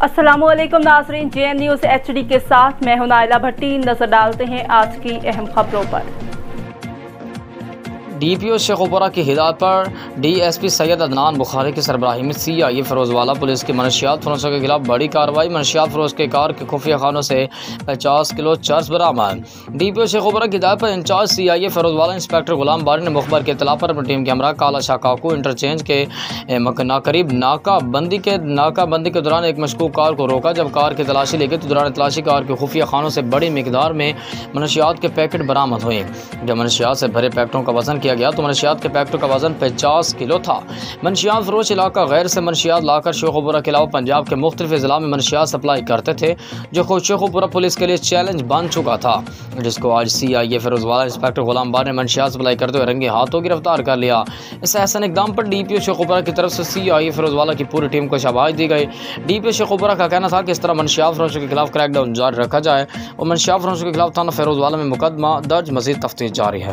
अस्सलामुअलैकुम नाज़रीन, JN news HD के साथ मैं हूं नाइला भट्टी। नजर डालते हैं आज की अहम खबरों पर। DPO शेखुपुरा की हिदायत पर DSP सैयद अदनान बुखारी की सरबराही में CIA फ़िरोज़वाला पुलिस की मनशियात फरोशों के खिलाफ बड़ी कार्रवाई। मनशियात फरोश के कार के खुफिया खानों से 50 किलो चर्स बरामद। DPO शेखुपुरा की हिदायत पर इंचार्ज CIA फ़िरोज़वाला इंस्पेक्टर गुलाम बारी ने मुखबर के इत्तला पर अपनी टीम के हमरा काला शाकाकू इंटरचेंज के करीब नाकाबंदी के दौरान एक मशकूक कार को रोका। जब कार की तलाशी ली गई तो दौरान तलाशी कार के खुफिया खानों से बड़ी मिकदार में मनशियात के पैकेट बरामद हुए। जब मनशियात से भरे पैकेटों का वजन किया गया तो मनशियात के पैकेटों का वजन 50 किलो था। मनशियात फरोश इलाका गैर से मनशियात लाकर शेखुपुरा के अलावा पंजाब के मुख्तलिफ ज़िला में मनशियात सप्लाई करते थे, जो खुद शेखुपुरा पुलिस के लिए चैलेंज बन चुका था, जिसको आज CIA फ़िरोज़वाला इंस्पेक्टर गुलाम बार ने मनशियात सप्लाई करते हुए रंगे हाथों गिरफ्तार कर लिया। इस ऐसा इकदाम पर DPO शेखुपुरा की तरफ से CIA फ़िरोज़वाला की पूरी टीम को शाबाश दी गई। DPO शेखुपुरा का कहना था कि इस तरह मनशियात फरोशों के खिलाफ क्रैकडाउन जारी रखा जाए और मनशियात फरोशों के खिलाफ थाना फ़िरोज़वाला में मुकदमा दर्ज, मज़ीद तफ्तीश जारी है।